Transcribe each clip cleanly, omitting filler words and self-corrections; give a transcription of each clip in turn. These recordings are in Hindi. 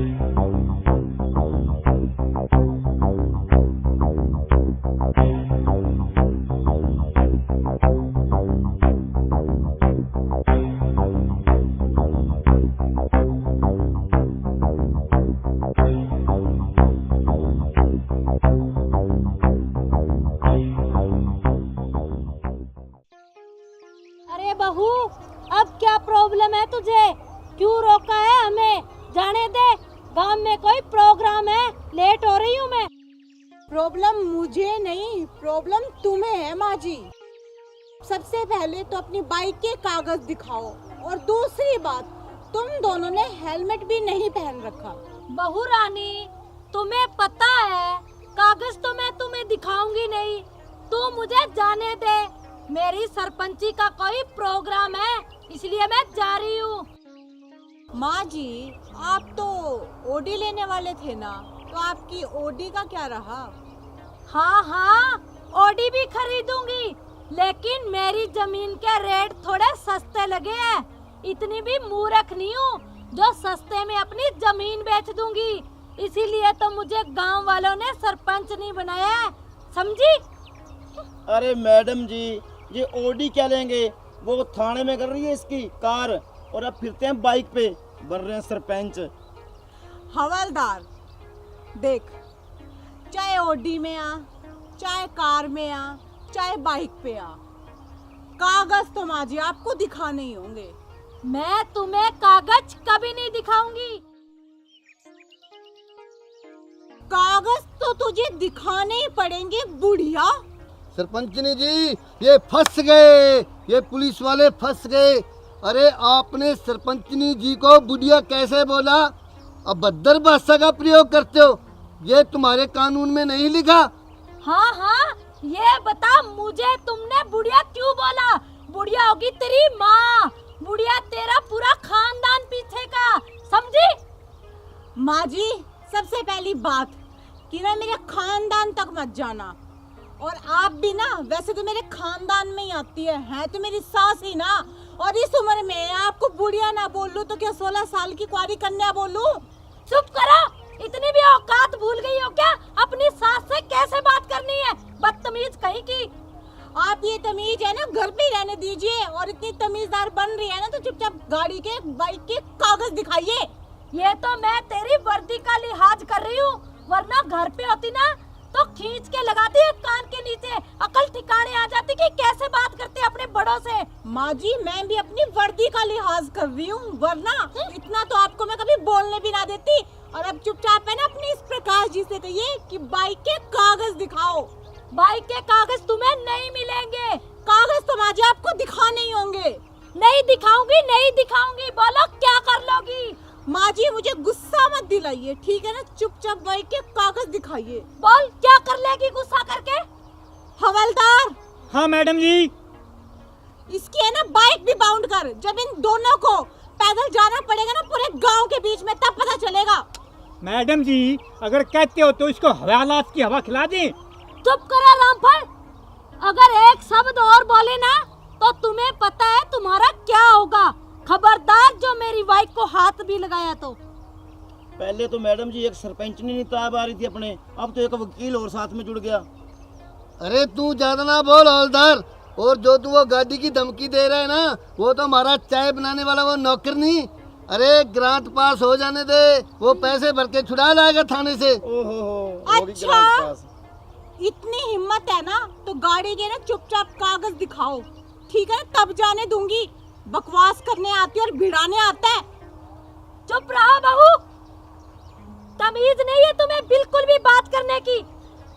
अरे बहू, अब क्या प्रॉब्लम है तुझे? क्यों रोका है हमें? जाने दे, गांव में कोई प्रोग्राम है, लेट हो रही हूँ मैं। प्रॉब्लम मुझे नहीं, प्रॉब्लम तुम्हें है माँ जी। सबसे पहले तो अपनी बाइक के कागज दिखाओ, और दूसरी बात, तुम दोनों ने हेलमेट भी नहीं पहन रखा। बहू रानी, तुम्हें पता है कागज तो मैं तुम्हें दिखाऊंगी नहीं, तू मुझे जाने दे। मेरी सरपंची का कोई प्रोग्राम है, इसलिए मैं जा रही हूँ। माँ जी, आप तो ओडी लेने वाले थे ना, तो आपकी ओडी का क्या रहा? हाँ हाँ, ओडी भी खरीदूंगी, लेकिन मेरी जमीन के रेट थोड़े सस्ते लगे हैं। इतनी भी मूर्ख नहीं हूँ जो सस्ते में अपनी जमीन बेच दूंगी। इसीलिए तो मुझे गांव वालों ने सरपंच नहीं बनाया है, समझी? अरे मैडम जी, ये ओडी क्या लेंगे, वो थाने में कर रही है इसकी कार, और अब फिरते हैं बाइक पे, बन रहे हैं सरपंच। हवलदार देख, चाहे ओडी में आ, चाहे कार में आ, चाहे बाइक पे आ, कागज तो माँ जी आपको दिखाने ही होंगे। मैं तुम्हें कागज कभी नहीं दिखाऊंगी। कागज तो तुझे दिखाने ही पड़ेंगे बुढ़िया। सरपंचनी जी, ये फंस गए, ये पुलिस वाले फंस गए। अरे आपने सरपंचनी जी को बुढ़िया कैसे बोला? अब भद्दर भाषा का प्रयोग करते हो, ये तुम्हारे कानून में नहीं लिखा। हाँ हाँ, ये बता मुझे, तुमने बुढ़िया क्यों बोला? बुढ़िया होगी तेरी माँ, बुढ़िया तेरा पूरा खानदान पीछे का, समझी? माँ जी, सबसे पहली बात कि ना मेरे खानदान तक मत जाना, और आप भी ना वैसे तो मेरे खानदान में ही आती है तो मेरी सास ही ना, और इस उम्र में आपको बुढ़िया ना बोलूं तो क्या 16 साल की कुंवारी कन्या बोलूं? चुप करो, इतनी भी औकात भूल गई हो क्या? अपनी सास से कैसे बात करनी है, बदतमीज कहीं की। आप ये तमीज है ना घर पे ही रहने दीजिए, और इतनी तमीजदार बन रही है ना तो चुपचाप गाड़ी के बाइक के कागज दिखाइए। ये तो मैं तेरी वर्दी का लिहाज कर रही हूँ, वरना घर पे होती ना तो खींच के लगाती है कान के नीचे, अकल ठिकाने आ जाती कि कैसे बात करते हैं अपने बड़ों से। माँ जी, मैं भी अपनी वर्दी का लिहाज कर रही हूँ, वरना इतना तो आपको मैं कभी बोलने भी ना देती। और अब चुपचाप है ना अपनी इस प्रकाश जी से कहिए कि बाइक के कागज दिखाओ। बाइक के कागज तुम्हें नहीं मिलेंगे। कागज तो माँ जी आपको दिखाने ही होंगे। नहीं दिखाऊंगी, नहीं दिखाऊंगी, बोलो क्या कर लोगी? माँ जी, मुझे गुस्सा मत दिलाइए, ठीक है ना? चुपचाप बाइक के कागज दिखाइए। बोल क्या कर लेगी गुस्सा करके? हवलदार। हाँ मैडम जी। इसकी है ना बाइक भी बाउंड कर, जब इन दोनों को पैदल जाना पड़ेगा ना पूरे गांव के बीच में, तब पता चलेगा। मैडम जी, अगर कहते हो तो इसको हवालात की हवा खिला दें। चुप करो रामफल, अगर एक शब्द और बोले ना तो तुम्हें पता है तुम्हारा क्या होगा। खबरदार जो मेरी बाइक को हाथ भी लगाया तो। पहले तो मैडम जी एक सरपंचनी नहीं ताब आ रही थी अपने, अब तो एक वकील और साथ में जुड़ गया। अरे तू ज्यादा ना बोल हवलदार, और जो तू वो गाड़ी की धमकी दे रहा है ना, वो तो हमारा चाय बनाने वाला वो नौकर नहीं। अरे ग्रांट पास हो जाने दे, वो पैसे भर के छुड़ा लाएगा थाने से। अच्छा, इतनी हिम्मत है ना तो गाड़ी के ना चुपचाप कागज दिखाओ, ठीक है? तब जाने दूंगी। बकवास करने आती है और भिड़ाने आता है। चुप रहो बहू, तमीज नहीं है तुम्हें बिल्कुल भी बात करने की।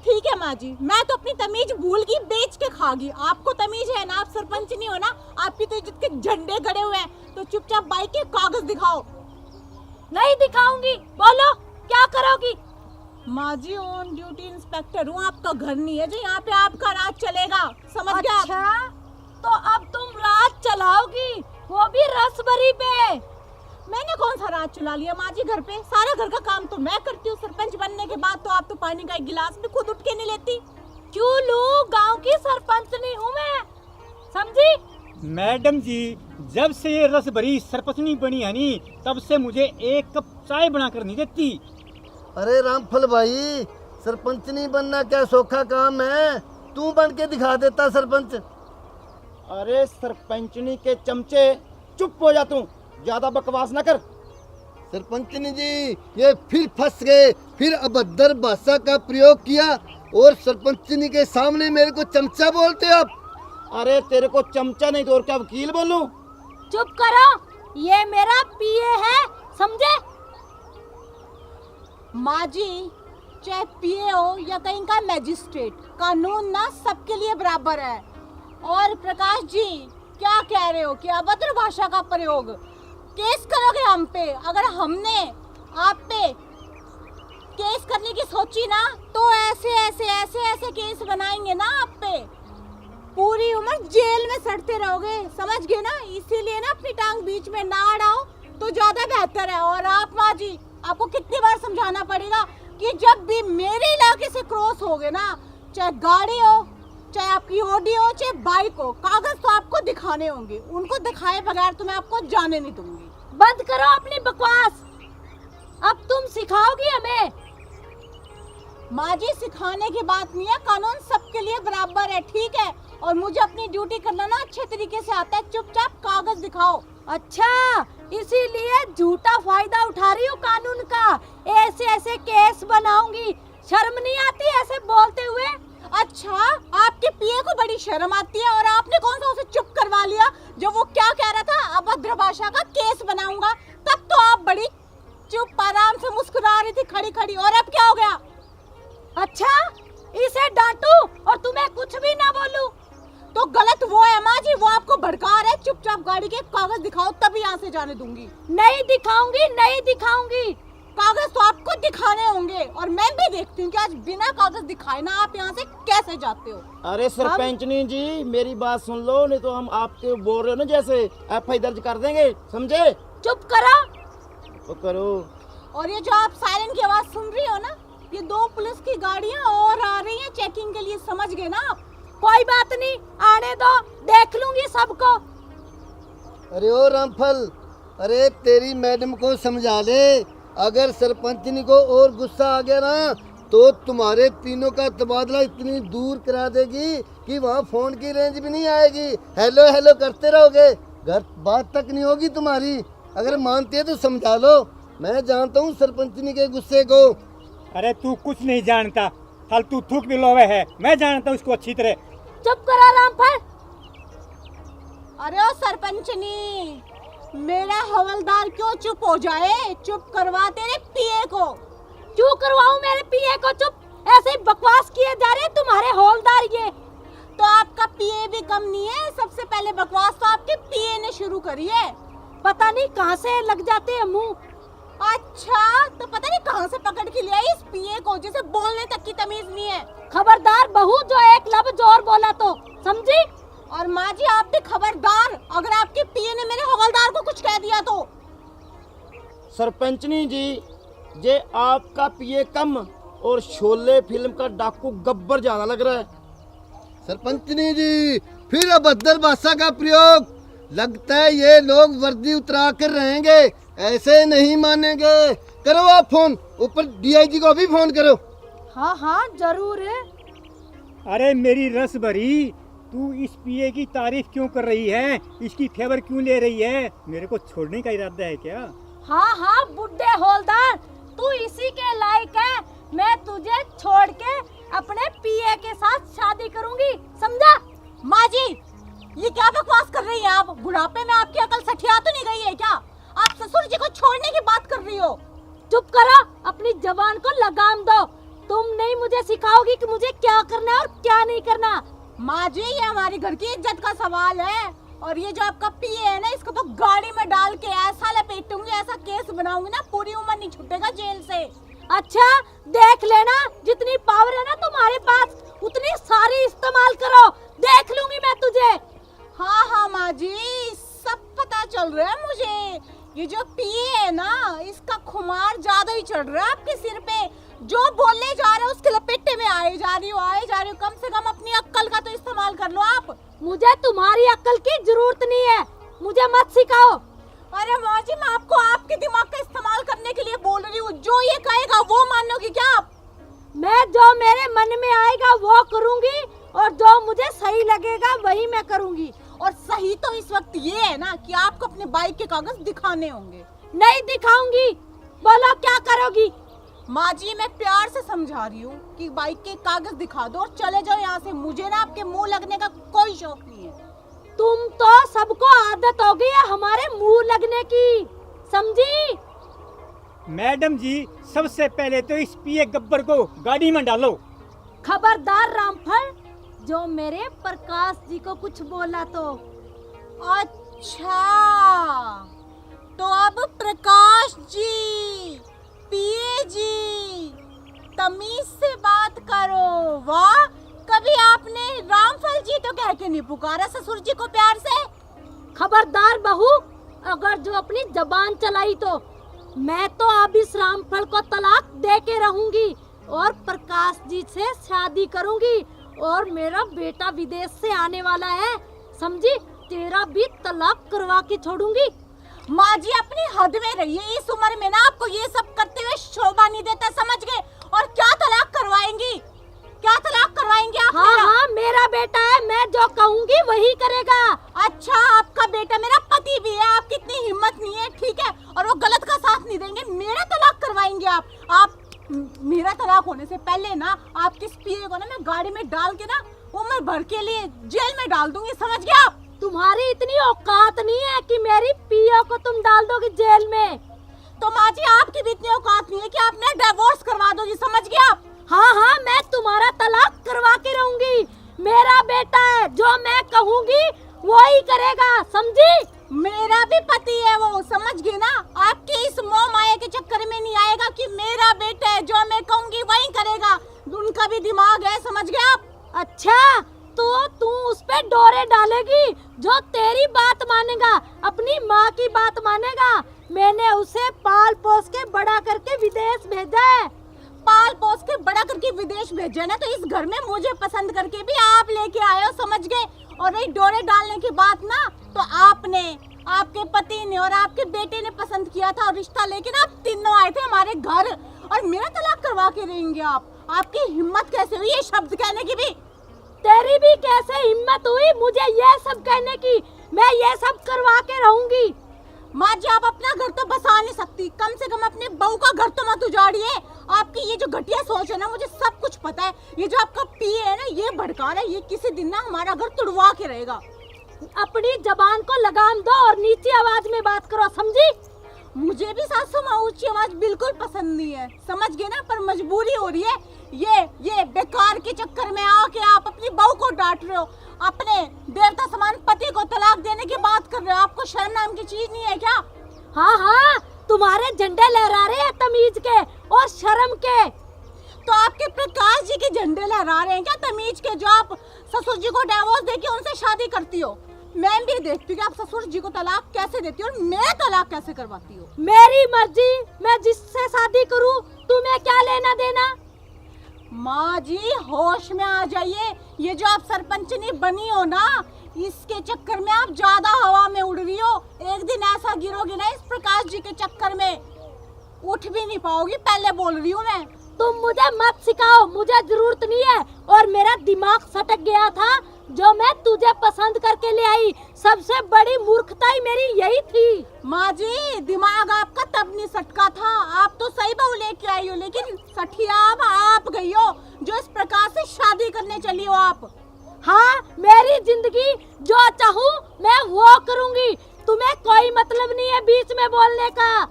ठीक है माँ जी, मैं तो अपनी तमीज भूल गई, बेच के खा गई। आपको तमीज है ना, आप सरपंच नहीं हो ना, आपकी तो इज्जत के झंडे गड़े हुए हैं। तो चुपचाप बाइक के कागज दिखाओ। नहीं दिखाऊंगी, बोलो क्या करोगी? माँ जी, ऑन ड्यूटी इंस्पेक्टर हूँ, आपका घर नहीं है जो यहाँ पे आपका राज चलेगा, समझ गया? अच्छा, तो अब तुम राज चलाओगी, वो भी रसभरी पे। मैंने कौन सा राज चला लिया माँ जी घर पे? सारा घर का काम तो मैं करती हूँ। सरपंच बनने के बाद तो आप तो पानी का एक गिलास भी खुद उठ के नहीं लेती। क्यों लूं, गांव की सरपंच नहीं हूँ मैं, समझी? मैडम जी, जब से ये रस भरी सरपंचनी बनी है नी, तब से मुझे एक कप चाय बना कर नहीं देती। अरे रामफल भाई, सरपंचनी बनना क्या सौखा काम है? तू बन के दिखा देता सरपंच। अरे सरपंचनी के चमचे, चुप हो जा तू, ज्यादा बकवास ना कर। सरपंचनी जी, ये फिर फंस गए, फिर अभद्र भाषा का प्रयोग किया और सरपंचनी के सामने मेरे को चमचा बोलते हो आप। अरे तेरे को चमचा नहीं तो और क्या वकील बोलूं? चुप करो, ये मेरा पीए है, समझे? माँ जी, चाहे पीए हो या कहीं का मैजिस्ट्रेट, कानून ना सबके लिए बराबर है। और प्रकाश जी, क्या कह रहे हो कि अभद्र भाषा का प्रयोग? केस करोगे हम पे? अगर हमने आप पे केस करने की सोची ना, तो ऐसे ऐसे ऐसे ऐसे केस बनाएंगे ना आप पे, पूरी उम्र जेल में सड़ते रहोगे, समझ गए ना? इसीलिए ना अपनी टांग बीच में ना अड़ाओ तो ज्यादा बेहतर है। और आप माँ जी, आपको कितनी बार समझाना पड़ेगा कि जब भी मेरे इलाके से क्रॉस होगे ना, चाहे गाड़ी हो, चाहे आपकी ओडी हो, चाहे बाइक हो, कागज तो आपको दिखाने होंगे। उनको दिखाए बगैर तो मैं आपको जाने नहीं दूंगी। बंद करो अपनी बकवास, अब तुम सिखाओगी हमें। माँ जी, सिखाने की बात नहीं है, कानून सबके लिए बराबर है, ठीक है? और मुझे अपनी ड्यूटी करना ना अच्छे तरीके से आता है। चुपचाप कागज दिखाओ। अच्छा, इसीलिए झूठा फायदा उठा रही हो कानून का। ऐसे ऐसे केस बनाऊंगी, शर्म नहीं आती ऐसे बोलते हुए? अच्छा, आपके पीए को बड़ी शर्म आती है और आपने कौन सा उसे चुप करवा लिया जो वो क्या कह रहा था, अभद्र भाषा का केस बनाऊंगा? तब तो आप बड़ी चुप आराम से मुस्कुरा रही थी खड़ी खड़ी, और अब क्या हो गया? अच्छा, इसे डांटू और तुम्हें कुछ भी ना बोलूं? तो गलत वो है माँ जी, वो आपको भड़का रहे। चुपचाप गाड़ी के कागज दिखाओ, तभी यहाँ से जाने दूंगी। नहीं दिखाऊंगी, नहीं दिखाऊंगी। कागज तो आपको दिखाने होंगे, और मैं भी देखती हूँ कि आज बिना कागज दिखाए ना आप यहाँ से कैसे जाते हो। अरे सरपंचनी जी, मेरी बात सुन लो, नहीं तो हम आपके बोल रहे हो ना जैसे एफआई दर्ज कर देंगे, समझे? चुप करो। तो करो। और ये जो आप सायरन की आवाज सुन रही हो ना, ये 2 पुलिस की गाड़ियाँ और आ रही हैं चेकिंग के लिए, समझ गए ना आप? कोई बात नहीं, आने दो, देख लूंगी सबको। अरे ओ रामफल, अरे तेरी मैडम को समझा ले, अगर सरपंचनी को और गुस्सा आ गया ना, तो तुम्हारे तीनों का तबादला इतनी दूर करा देगी कि वहाँ फोन की रेंज भी नहीं आएगी। हेलो हेलो करते रहोगे, घर बात तक नहीं होगी तुम्हारी। अगर मानते है तो समझा लो, मैं जानता हूँ सरपंचनी के गुस्से को। अरे तू कुछ नहीं जानता, फालतू थूक भी लोवे है, मैं जानता हूँ इसको अच्छी तरह। चुप करो रामफल। अरे ओ सरपंचनी, मेरा हवलदार क्यों चुप हो जाए? चुप करवा तेरे पीए को। क्यों करवाऊं मेरे पीए को चुप? ऐसे ही बकवास किए जा रहे हैं तुम्हारे हवलदार। ये तो आपका पीए भी कम नहीं है, सबसे पहले बकवास तो आपके पीए ने शुरू करी है। पता नहीं कहां से लग जाते हैं मुंह। अच्छा, तो पता नहीं कहां से पकड़ के लिया इस पीए को, जिसे बोलने तक की तमीज नहीं है। खबरदार बहू, जो एक लफ्ज और बोला तो, समझी? और माँ जी, आप भी खबरदार, अगर आपके पीए ने मेरे हवलदार को कुछ कह दिया तो। सरपंचनी जी, ये आपका पीए कम और शोले फिल्म का डाकू गब्बर ज्यादा लग रहा है। सरपंचनी जी, फिर अभद्र भाषा का प्रयोग। लगता है ये लोग वर्दी उतरा कर रहेंगे, ऐसे नहीं मानेंगे। करो आप फोन, ऊपर डीआईजी को भी फोन करो। हाँ हाँ जरूर है। अरे मेरी रस भरी, तू इस पीए की तारीफ क्यों कर रही है? इसकी फेवर क्यों ले रही है? मेरे को छोड़ने का इरादा है क्या? हाँ हाँ बुड्ढे हवलदार, तू इसी के लायक है। मैं तुझे छोड़ के अपने पीए के साथ शादी करूंगी, समझा? माँ जी, ये क्या बकवास कर रही हैं आप? बुढ़ापे में आपकी अकल सठिया तो नहीं गई है क्या? आप ससुर जी को छोड़ने की बात कर रही हो। चुप करो, अपनी जबान को लगाम दो। तुम नहीं मुझे सिखाओगी कि मुझे क्या करना है और क्या नहीं करना। माँ जी, ये हमारी घर की इज्जत का सवाल है। और ये जो आपका पीए है ना, इसको तो गाड़ी में डाल के ऐसा लपेटूंगी, ऐसा केस बनाऊंगी ना, पूरी उम्र नहीं छूटेगा जेल से। अच्छा, देख लेना, जितनी पावर है ना तुम्हारे पास, उतनी सारी इस्तेमाल करो। देख लूंगी मैं तुझे। हाँ हाँ माँ जी, सब पता चल रहा है मुझे। ये जो पीए है ना, इसका खुमार ज्यादा ही चढ़ रहा है आपके सिर पे। जो बोलने जा रहे हो उसके लपेटे में आए जा रही हो। कम से कम अपनी अक्ल का तो इस्तेमाल कर लो आप। मुझे तुम्हारी अक्ल की जरूरत नहीं है। मुझे मत सिखाओ। अरे माँ जी, मैं आपको आपके दिमाग का इस्तेमाल करने के लिए बोल रही हूँ। जो ये कहेगा वो मानोगी क्या आप? मैं जो मेरे मन में आएगा वो करूंगी और जो मुझे सही लगेगा वही मैं करूंगी। और सही तो इस वक्त ये है ना कि आपको अपने बाइक के कागज दिखाने होंगे। नहीं दिखाऊंगी। बोलो क्या करोगी? माँ जी, मैं प्यार से समझा रही हूँ कि बाइक के कागज दिखा दो और चले जाओ यहाँ से। मुझे ना आपके मुंह लगने का कोई शौक नहीं है। तुम तो सबको आदत हो गई है हमारे मुंह लगने की, समझी? मैडम जी, सबसे पहले तो इस पिए गब्बर को गाड़ी में डालो। खबरदार रामफल, जो मेरे प्रकाश जी को कुछ बोला तो। अच्छा, तो अब प्रकाश जी, पिए जी, तमीज से बात करो। वाह, कभी आपने रामफल जी तो कह के नहीं पुकारा ससुर जी को प्यार से? खबरदार बहू, अगर जो अपनी जबान चलाई तो मैं तो अब इस रामफल को तलाक दे के रहूंगी और प्रकाश जी से शादी करूंगी। और मेरा बेटा विदेश से आने वाला है, समझी? तेरा भी तलाक करवा के छोड़ूंगी। माँ जी, अपनी हद में रहिए। इस उम्र में ना आपको ये सब करते हुए शोभा नहीं देता, समझ गए? और क्या तलाक करवाएंगी? क्या तलाक करवाएंगे आप? हाँ हाँ, मेरा बेटा है, मैं जो कहूँगी वही करेगा। अच्छा, आपका बेटा मेरा पति भी है। आपकी इतनी हिम्मत नहीं है, ठीक है? और वो गलत का साथ नहीं देंगे। मेरा तलाक करवाएंगे आप? मेरा तलाक होने से पहले ना आपके इस पिए को ना मैं गाड़ी में डाल के ना उम्र भर के लिए जेल में डाल दूंगी, समझ गए आप? तुम्हारी इतनी औकात नहीं है कि मेरी पिया को तुम डाल दोगी जेल में। तो माँ जी, आपकी भी इतनी औकात नहीं है कि आपने डिवोर्स करवा दोगी, समझ गए आप? हाँ हाँ, मैं तुम्हारा तलाक करवा के रहूंगी। मेरा बेटा है, जो मैं कहूँगी वो ही करेगा, समझी? मेरा भी पति है वो, समझ गए ना? आपके इस मोह माया के चक्कर में नहीं आएगा कि मेरा बेटा है, जो मैं कहूँगी वही करेगा। उनका भी दिमाग है, समझ गए आप? अच्छा, तो तू उस पे डोरे डालेगी जो तेरी बात मानेगा, अपनी माँ की बात मानेगा। मैंने उसे पाल पोस के बड़ा करके विदेश भेजा है। पाल पोस के बड़ा करके विदेश भेजा ना, तो इस घर में मुझे पसंद करके भी आप लेके आए हो, समझ गए? और नहीं, डोरे डालने की बात ना, तो आपने, आपके पति ने और आपके बेटे ने पसंद किया था और रिश्ता लेके ना आप तीनों आए थे हमारे घर, और मेरा तलाक करवा के रहेंगे आप? आपकी हिम्मत कैसे हुई ये शब्द कहने की भी? तेरी भी कैसे हिम्मत हुई मुझे ये सब कहने की? मैं ये सब करवा के रहूंगी। माँ जी, आप अपना घर तो बसा नहीं सकती, कम से कम अपने बहू का घर तो मत उजाड़िए। आपकी ये जो घटिया सोच है ना, मुझे सब कुछ पता है। ये जो आपका पिए है ना, ये भड़का रहा है, ये किसी दिन ना हमारा घर तुड़वा के रहेगा। अपनी जबान को लगाम दो और नीची आवाज में बात करो, समझी? मुझे भी सासू माँ ऊंची आवाज बिल्कुल पसंद नहीं है, समझ गए ना? पर मजबूरी हो रही है। ये बेकार के चक्कर में आके आप अपनी बहू को डांट रहे हो, अपने देवता समान पति को तलाक देने की बात कर रहे हो। आपको शर्म नाम की चीज नहीं है क्या? हाँ हाँ, तुम्हारे झंडे लहरा रहे हैं तमीज के और शर्म के। तो आपके प्रकाश जी के झंडे लहरा रहे हैं क्या तमीज के, जो आप ससुर जी को डिवोर्स देके उनसे शादी करती हो? मैं भी देखती हूँ कि आप ससुर जी को तलाक कैसे देती हो और मैं तलाक कैसे करवाती हो। मेरी मर्जी, मैं जिससे शादी करूँ, तुम्हें क्या लेना देना? माँ जी, होश में आ जाइए। ये जो आप सरपंचनी बनी हो ना, इसके चक्कर में आप ज्यादा हवा में उड़ रही हो। एक दिन ऐसा गिरोगी ना इस प्रकाश जी के चक्कर में, उठ भी नहीं पाओगी। पहले बोल रही हूँ मैं। तुम मुझे मत सिखाओ, मुझे जरूरत नहीं है। और मेरा दिमाग सटक गया था जो मैं तुझे पसंद करके ले आई। सबसे बड़ी मूर्खता ही मेरी यही थी। माँ जी, दिमाग आपका तब नहीं सटका था, आप तो सही बहू लेके आई हो, लेकिन सठिया आप गई हो जो इस प्रकार से शादी करने चली हो आप। हाँ, मेरी जिंदगी जो चाहूँ मैं वो करूँगी, तुम्हें कोई मतलब नहीं है बीच में बोलने का।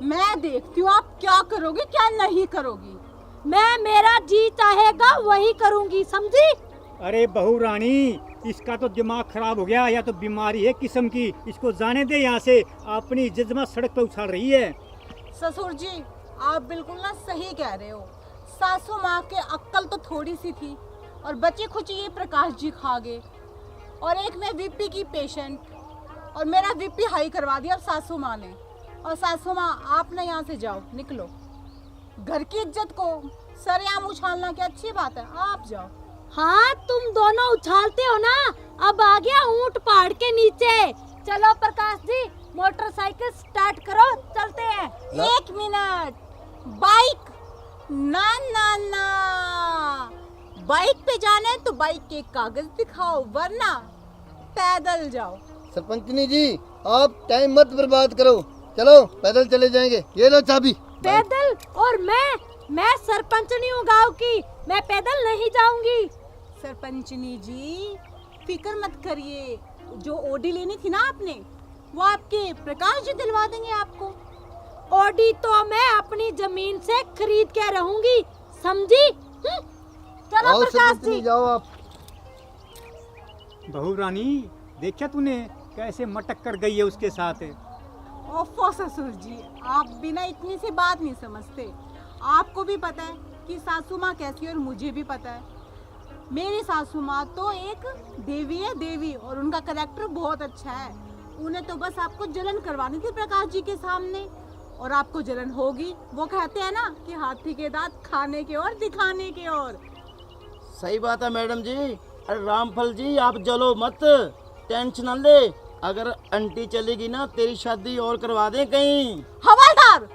मैं देखती हूँ आप क्या करोगी क्या नहीं करोगी। मैं, मेरा जी चाहेगा वही करूँगी, समझी? अरे बहू रानी, इसका तो दिमाग खराब हो गया, या तो बीमारी है किस्म की। इसको जाने दे यहाँ से, अपनी जज्बा सड़क पे उछाल रही है। ससुर जी, आप बिल्कुल ना सही कह रहे हो। सासू माँ के अक्ल तो थोड़ी सी थी और बची खुची ये प्रकाश जी खा गए। और एक मैं वीपी की पेशेंट, और मेरा वीपी हाई करवा दिया अब सासू माँ ने। और सासू माँ, आप ना यहाँ से जाओ, निकलो। घर की इज्जत को सरेआम उछालना क्या अच्छी बात है? आप जाओ। हाँ, तुम दोनों उछालते हो ना। अब आ गया ऊंट पहाड़ के नीचे। चलो प्रकाश जी, मोटरसाइकिल स्टार्ट करो, चलते हैं। 1 मिनट, बाइक ना ना ना, बाइक पे जाना है तो बाइक के कागज दिखाओ, वरना पैदल जाओ। सरपंचनी जी आप टाइम मत बर्बाद करो, चलो पैदल चले जाएंगे। ये लो चाबी। पैदल? और मैं सरपंच नहीं हूँ गाँव की, मैं पैदल नहीं जाऊंगी। सरपंचनी जी फिक्र मत करिए, जो ओडी लेनी थी ना आपने, वो आपके प्रकाश जी दिलवा देंगे आपको। ओडी तो मैं अपनी जमीन से खरीद के रहूंगी, समझी? चलो आओ प्रकाश सरपंचनी जी। जाओ आप। बहू रानी, देखा तूने कैसे मटक कर गई है उसके साथ? ओफो ससुर जी, आप बिना इतनी सी बात नहीं समझते। आपको भी पता है कि सासू माँ कैसी है और मुझे भी पता है। मेरी सासू माँ तो एक देवी है, देवी, और उनका कैरेक्टर बहुत अच्छा है। उन्हें तो बस आपको जलन करवानी थी प्रकाश जी के सामने, और आपको जलन होगी। वो कहते हैं ना कि हाथी के दांत खाने के और दिखाने के और। सही बात है मैडम जी। अरे रामफल जी आप जलो मत, टेंशन न ले। अगर आंटी चलेगी ना तेरी शादी और करवा दें कहीं। हवलदार!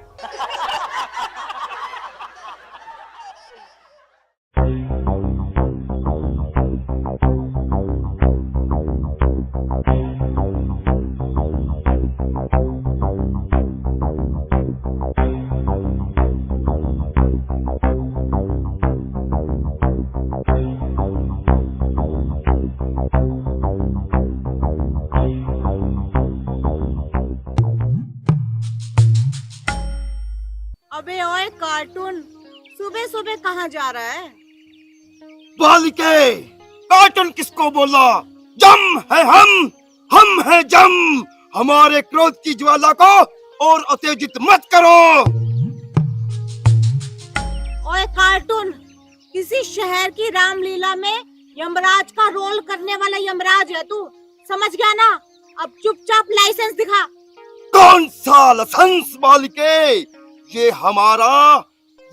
अबे ओए कार्टून, सुबह सुबह कहाँ जा रहा है? बालिके, कार्टून किसको बोला? जम है हम है जम। हमारे क्रोध की ज्वाला को और उत्तेजित मत करो। ओए कार्टून, किसी शहर की रामलीला में यमराज का रोल करने वाला यमराज है तू, समझ गया ना? अब चुपचाप लाइसेंस दिखा। कौन सा लाइसेंस बालिके? ये हमारा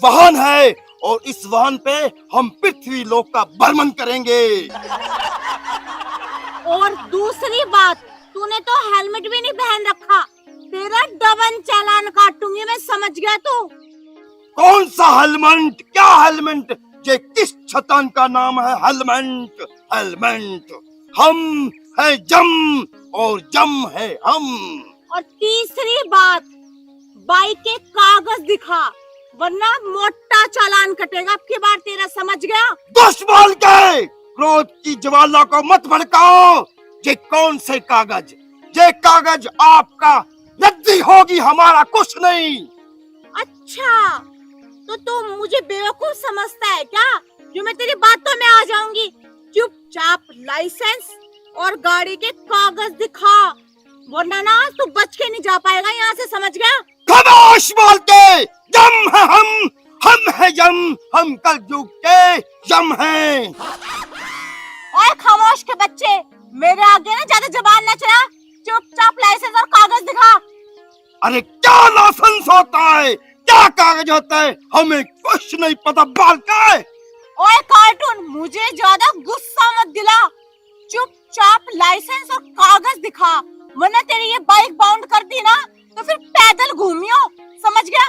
वाहन है और इस वाहन पे हम पृथ्वी लोक का भ्रमण करेंगे। और दूसरी बात, तूने तो हेलमेट भी नहीं पहन रखा। तेरा डबल चालान काटूंगी मैं, समझ गया तू? कौन सा हेलमेट? क्या हेलमेट? ये किस शैतान का नाम है हेलमेट? हेलमेट हम है जम और जम है हम। और तीसरी बात, बाइक के कागज दिखा, वरना मोटा चालान कटेगा अब की बार तेरा, समझ गया? दुश्मन के क्रोध की ज्वाला को मत भड़काओ। ये कौन से कागज? ये कागज आपका रद्दी होगी, हमारा कुछ नहीं। अच्छा, तो तू मुझे बेवकूफ समझता है क्या, जो मैं तेरी बातों में आ जाऊंगी? चुपचाप लाइसेंस और गाड़ी के कागज दिखा, वरना ना तू बच के नहीं जा पाएगा यहाँ से, समझ गया? खामोश बोलते, यम है हम है यम, हम कल युग के यम हैं। ओए खामोश के बच्चे, मेरे आगे ना ज्यादा जबान न चला। चुपचाप लाइसेंस और कागज दिखा। अरे क्या लाइसेंस होता है, क्या कागज होता है, हमें कुछ नहीं पता बालका। ओए कार्टून, मुझे ज्यादा गुस्सा मत दिला। चुपचाप लाइसेंस और कागज दिखा, वरना तेरी ये बाइक बाउंड कर दी ना तो फिर पैदल घूमियो, समझ गया?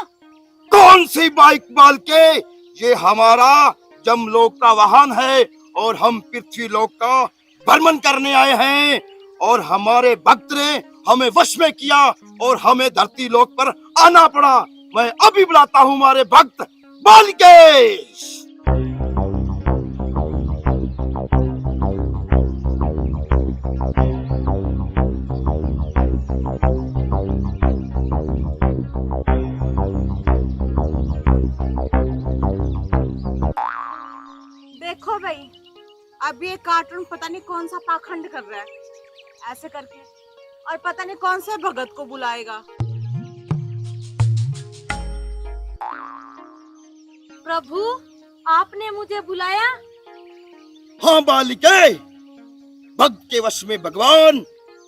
कौन सी बाइक बालके? ये हमारा जमलोक का वाहन है और हम पृथ्वी लोक का भ्रमण करने आए हैं, और हमारे भक्त ने हमें वश में किया और हमें धरती लोक पर आना पड़ा। मैं अभी बुलाता हूँ हमारे भक्त बालके। देखो भाई, अब ये कार्टून पता नहीं कौन सा पाखंड कर रहा है ऐसे करके, और पता नहीं कौन से भगत को बुलाएगा। प्रभु, आपने मुझे बुलाया? हाँ बालिके, भक्त के वश में भगवान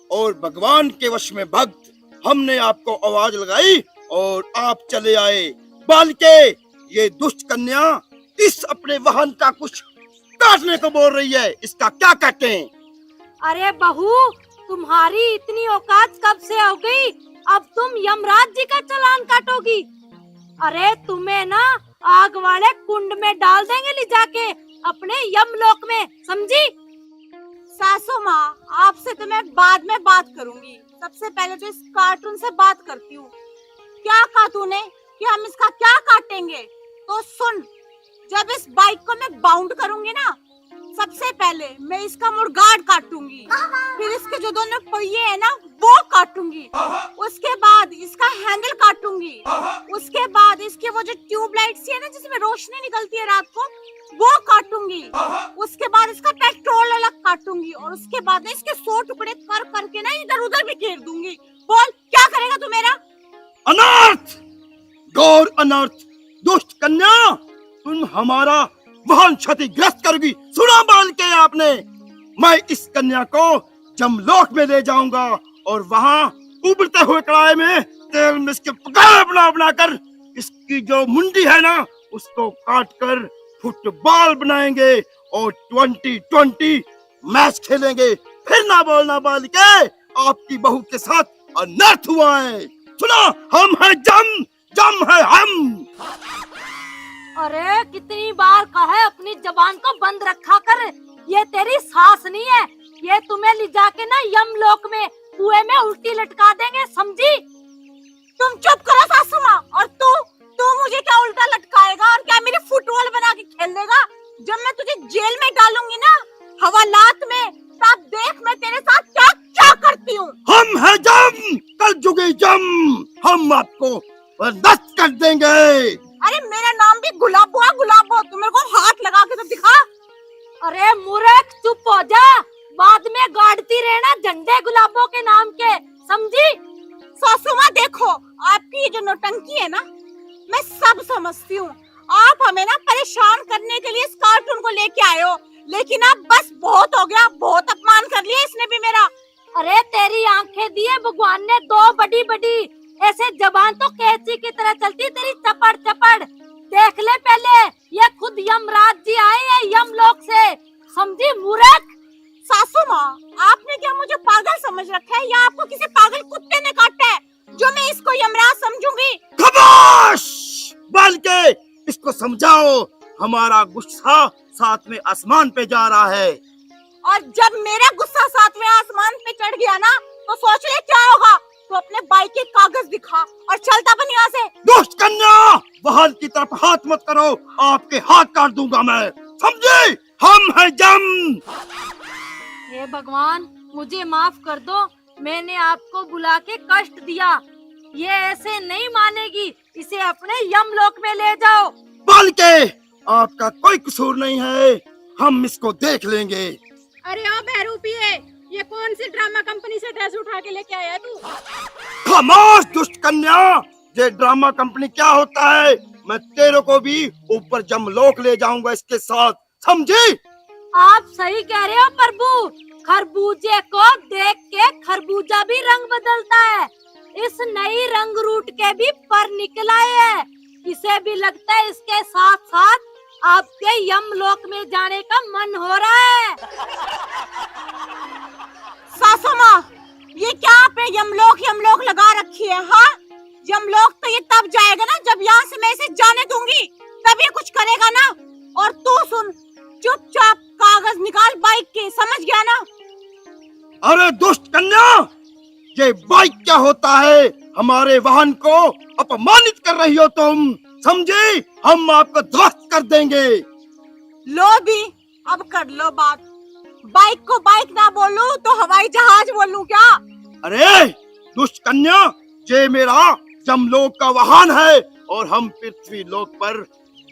और भगवान के वश में भक्त। हमने आपको आवाज लगाई और आप चले आए। बालिके, ये दुष्ट कन्या इस अपने वाहन का कुछ काटने को बोल रही है, इसका क्या कहते हैं? अरे बहू, तुम्हारी इतनी औकात कब से हो गई? अब तुम यमराज जी का चालान काटोगी। अरे तुम्हें ना आग वाले कुंड में डाल देंगे ले जाके अपने यमलोक में, समझी? सासू माँ, आपसे तो मैं बाद में बात करूंगी। सबसे पहले तो इस कार्टून से बात करती हूँ। क्या कार्टून है कि हम इसका क्या काटेंगे? तो सुन, जब इस बाइक को मैं बाउंड करूंगी ना, सबसे पहले मैं इसका मुड़गार्ड काटूंगी, फिर इसके जो दोनों पहिए है ना वो काटूंगी, उसके बाद इसका हैंडल काटूंगी, उसके बाद इसके वो जो ट्यूबलाइट्स है ना जिसमें रोशनी निकलती है रात को, वो काटूंगी, उसके बाद इसका पेट्रोल अलग काटूंगी और उसके बाद इसके 100 टुकड़े कर करके ना इधर उधर बिखेर दूंगी। बोल क्या करेगा तू मेरा? अनर्थ, घोर अनर्थ, दुष्ट कन्या, तुम हमारा वाहन क्षतिग्रस्त करोगी। सुना बाल के आपने? मैं इस कन्या को जमलोक में ले जाऊंगा और वहाँ उबलते हुए कढ़ाई में तेल में इसके पकाए बना बना कर इसकी जो मुंडी है ना उसको काट कर फुटबॉल बनाएंगे और 2020 मैच खेलेंगे। फिर ना बोलना बाल के आपकी बहू के साथ अनर्थ हुआ है। सुना, हम हैं जम, जम है हम। अरे कितनी बार कहा अपनी जबान को बंद रखा कर, ये तेरी सास नहीं है, ये तुम्हें ले जाके ना यमलोक में कुएं में उल्टी लटका देंगे, समझी? तुम चुप करो सासू माँ। और तू मुझे क्या उल्टा लटकाएगा और क्या मेरी फुटबॉल बना के खेल देगा? जब मैं तुझे जेल में डालूंगी ना हवालात में, तब देख मैं तेरे साथ क्या क्या करती हूँ। हम हैं जम, कल जुगे जम, हम आपको बर्दाश्त कर देंगे। अरे मेरा नाम भी गुलाबो है, गुलाबो। तू मेरे को हाथ लगा के तो दिखा। अरे मूर्ख, चुप हो जा, बाद में गाड़ती रहना झंडे गुलाबों के नाम के, समझी? सासू माँ देखो, आपकी ये जो नौटंकी है ना मैं सब समझती हूँ। आप हमें ना परेशान करने के लिए इस कार्टून को लेके आए हो, लेकिन अब बस बहुत हो गया, बहुत अपमान कर लिया इसने भी मेरा। अरे तेरी आंखें दिए भगवान ने दो बड़ी बड़ी, ऐसे जबान तो कैंची की तरह चलती तेरी, चपड़ चपड़। देख ले पहले, ये खुद यमराज जी आए हैं यमलोक से, समझी मूर्ख? सासू माँ, आपने क्या मुझे पागल समझ रखा है या आपको किसी पागल कुत्ते ने काटा है जो मैं इसको यमराज समझूंगी? खमोश! बाल के इसको समझाओ, हमारा गुस्सा सातवें आसमान पे जा रहा है। और जब मेरा गुस्सा सातवें आसमान पे चढ़ गया ना तो सोच ले क्या होगा। तो अपने बाइक के कागज दिखा और चलता बन यहाँ से। दुष्ट कन्या, वाहन की तरफ हाथ मत करो, आपके हाथ काट दूंगा मैं, समझे? हम हैं जम। हे भगवान, मुझे माफ कर दो, मैंने आपको बुला के कष्ट दिया। ये ऐसे नहीं मानेगी, इसे अपने यमलोक में ले जाओ। बाल के आपका कोई कसूर नहीं है, हम इसको देख लेंगे। अरे ओ बहरूपी है, ये कौन सी ड्रामा कंपनी से ड्रेस उठा के लेके आया तू? खामोश दुष्ट कन्या, ये ड्रामा कंपनी क्या होता है? मैं तेरे को भी ऊपर जमलोक ले जाऊंगा इसके साथ, समझी? आप सही कह रहे हो प्रभु, खरबूजे को देख के खरबूजा भी रंग बदलता है। इस नई रंग रूट के भी पर निकल आए हैं, इसे भी लगता है इसके साथ साथ आपके यमलोक में जाने का मन हो रहा है। सासू माँ, ये क्या आपने यमलोक यमलोक लगा रखी है? हाँ, यमलोक तो ये तब जाएगा ना जब यहाँ से मैं इसे जाने दूंगी, तब ये कुछ करेगा ना। और तू सुन, चुपचाप कागज निकाल बाइक के, समझ गया ना? अरे दुष्ट कन्या, ये बाइक क्या होता है? हमारे वाहन को अपमानित कर रही हो तुम, समझी? हम आपको ध्वस्त कर देंगे। लो भी, अब कर लो बात। बाइक को बाइक ना बोलूं तो हवाई जहाज बोलूं क्या? अरे दुष्ट कन्या, ये मेरा जमलोक का वाहन है और हम पृथ्वी लोक पर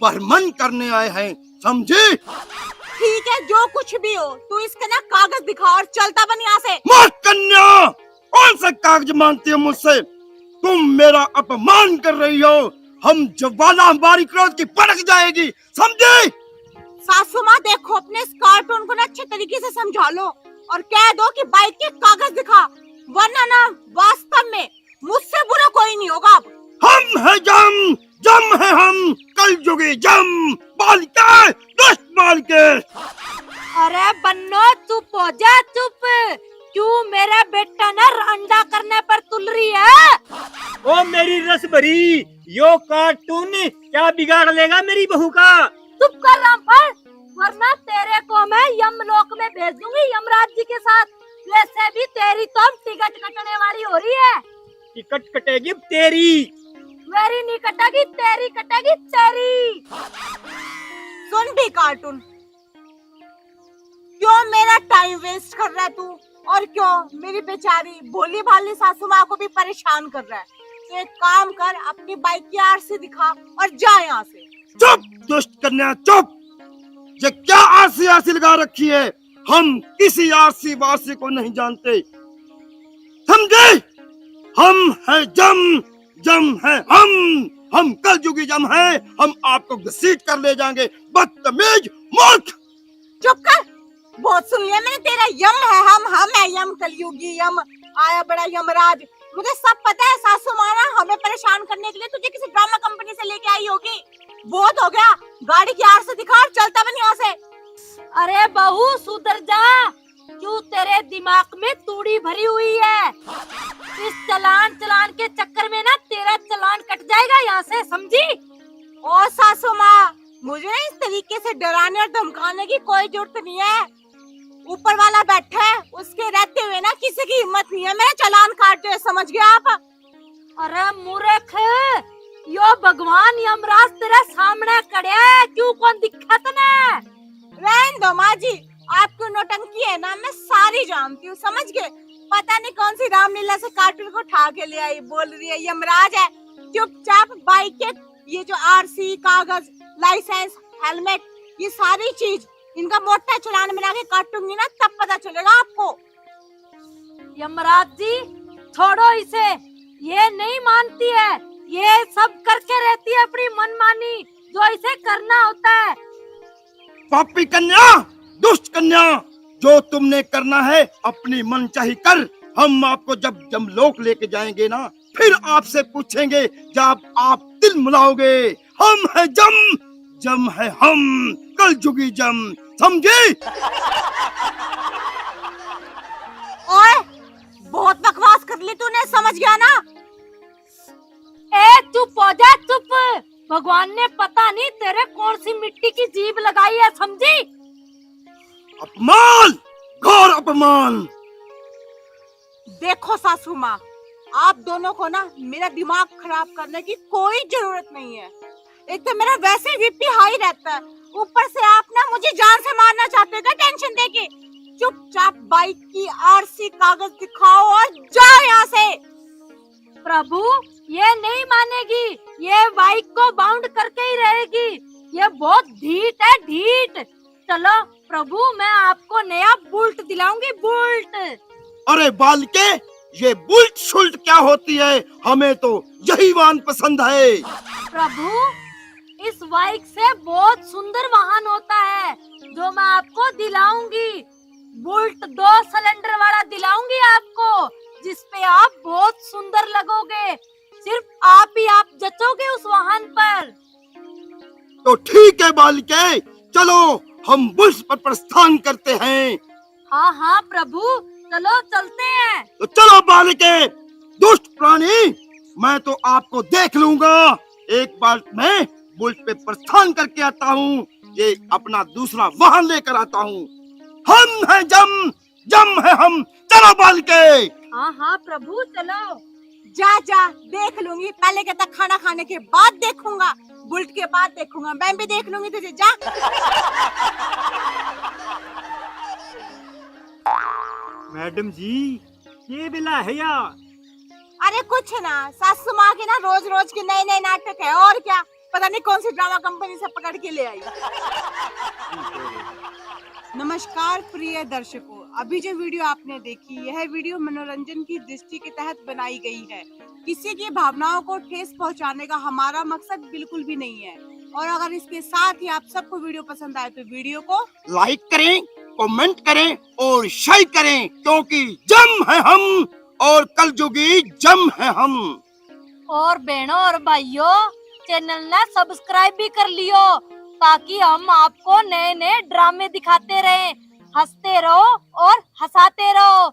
भ्रमण करने आए हैं, समझी? ठीक है, जो कुछ भी हो, तू इसका ना कागज दिखा और चलता बन यहाँ से। मत कन्या, कौन सा कागज मांगती हो मुझसे? तुम मेरा अपमान कर रही हो, हम ज्वाला हमारी क्रोध की भड़क जाएगी, समझी? सासू माँ देखो, अपने इस कार्टून को ना अच्छे तरीके से समझा लो और कह दो कि बाइक के कागज दिखा, वरना ना वास्तव में मुझसे बुरा कोई नहीं होगा। अब हम है जम, जम है हम, कल जुगे जम, बाल के, दुष्ट बाल के। अरे बन्नो, चुप हो जा, चुप। क्यों मेरे बेटा ने अंडा करने पर तुल रही है? ओ मेरी रस भरी, यो कार्टून क्या बिगाड़ लेगा मेरी बहू का? चुप कर रामफल, वरना तेरे को मैं यमलोक में भेज दूंगी यमराज जी के साथ। वैसे भी तेरी तो टिकट कटने वाली हो रही है। टिकट कटेगी तेरी। मेरी नहीं कटेगी, तेरी कटेगी, तेरी। सुन भी कार्टून, क्यों मेरा टाइम वेस्ट कर रहा है तू, और क्यों मेरी बेचारी भोली भाली सासू माँ को भी परेशान कर रहा है? तो एक काम कर, अपनी बाइक की आरसी दिखा और जा यहाँ से। चुप दुष्ट कन्या चुप। ये क्या आरसी आरसी लगा रखी है? हम किसी आरसी वारसी को नहीं जानते, समझे? हम हैं जम, जम है हम कल युगी जम है। हम आपको घसीट कर ले जाएंगे, बदतमीज मूर्ख। चुप कर, बहुत सुन लिया मैंने तेरा। यम है हम है यम, कलयुगी यम, आया बड़ा यमराज। मुझे सब पता है, सासू माँ ना हमें परेशान करने के लिए तुझे किसी ड्रामा कंपनी से लेके आई होगी। बहुत हो गया, गाड़ी की आर से दिखा और चलता बन यहाँ से। अरे बहू सुधर जा, क्यों तेरे दिमाग में तूड़ी भरी हुई है? इस चलान के चक्कर में ना तेरा चलान कट जाएगा यहाँ से, समझी? ओ सासू माँ, मुझे इस तरीके से डराने और धमकाने की कोई जरूरत नहीं है। ऊपर वाला बैठा है, उसके रहते हुए ना किसी की हिम्मत नहीं है मेरा चलान काटते हुए, समझ गया आप? अरे मूर्ख, यो भगवान यमराज तेरे सामने खड़े है, क्यों कौन दिक्कत ने? रहने दो माँ जी, आपकी नौटंकी है ना मैं सारी जानती हूँ, समझ गए? पता नहीं कौन सी रामलीला से कार्टून को उठा के ले आई, बोल रही है यमराज है। चुपचाप बाइक के ये जो आरसी, कागज, लाइसेंस, हेलमेट, ये सारी चीज इनका मोटा चलान बना के काटूंगी ना, तब पता चलेगा आपको। यमराज जी छोड़ो इसे, ये नहीं मानती है, ये सब करके रहती है अपनी मनमानी, जो इसे करना होता है। पापी कन्या, दुष्ट कन्या, जो तुमने करना है अपनी मनचाही कर। हम आपको जब जमलोक लेके जाएंगे ना, फिर आपसे पूछेंगे जब आप दिल मिलाओगे। हम है जम, जम है हम, कल जुगी जम, समझे? ओए, बहुत बकवास कर ली तूने, समझ गया ना? ए चुप हो जा, चुप। भगवान ने पता नहीं तेरे कौन सी मिट्टी की जीभ लगाई है, समझी? अपमान, घोर अपमान। देखो सासू माँ, आप दोनों को ना मेरा दिमाग खराब करने की कोई जरूरत नहीं है। एक तो मेरा वैसे ही बीपी हाई रहता है, ऊपर से आप ना मुझे जान से मारना चाहते हो क्या टेंशन देके? चुपचाप बाइक की आरसी, कागज दिखाओ और जाओ यहाँ से। प्रभु ये नहीं मानेगी, ये बाइक को बाउंड करके ही रहेगी, ये बहुत ढीठ है, ढीठ। चलो प्रभु, मैं आपको नया बुल्ट दिलाऊंगी, बुल्ट। अरे बालके, ये बुल्ट शुल्ट क्या होती है? हमें तो यही वाहन पसंद है। प्रभु इस बाइक से बहुत सुंदर वाहन होता है, जो मैं आपको दिलाऊंगी। बुल्ट 2 सिलेंडर वाला दिलाऊंगी आपको, जिसपे आप बहुत सुंदर लगोगे। सिर्फ आप ही आप जचोगे उस वाहन पर। तो ठीक है बालिके, चलो हम बुल्ट पर प्रस्थान करते हैं। हाँ हाँ प्रभु, चलो चलते हैं। तो चलो बालिके, दुष्ट प्राणी, मैं तो आपको देख लूंगा। एक बार मैं बुल्ट पे प्रस्थान करके आता हूँ, ये अपना दूसरा वाहन लेकर आता हूँ। हम है जम, जम है हम, चलो बालिके। हाँ हाँ प्रभु चलो। जा जा, देख लूंगी। पहले कहता खाना खाने के बाद देखूंगा, बुल्ट के बाद देखूंगा। मैं भी देख लूंगी तुझे, जा। मैडम जी, ये बिला है या? अरे कुछ ना, सासू माँ के ना रोज रोज के नए नए नाटक है, और क्या। पता नहीं कौन सी ड्रामा कंपनी से पकड़ के ले आई। नमस्कार प्रिय दर्शकों, अभी जो वीडियो आपने देखी, यह वीडियो मनोरंजन की दृष्टि के तहत बनाई गई है। किसी की भावनाओं को ठेस पहुंचाने का हमारा मकसद बिल्कुल भी नहीं है। और अगर इसके साथ ही आप सबको वीडियो पसंद आए तो वीडियो को लाइक करें, कमेंट करें और शेयर करें, क्योंकि जम है हम और कल जुगी जम है हम। और बहनों और भाइयों, चैनल ना सब्सक्राइब भी कर लियो, ताकि हम आपको नए नए ड्रामे दिखाते रहें। हंसते रहो और हंसाते रहो।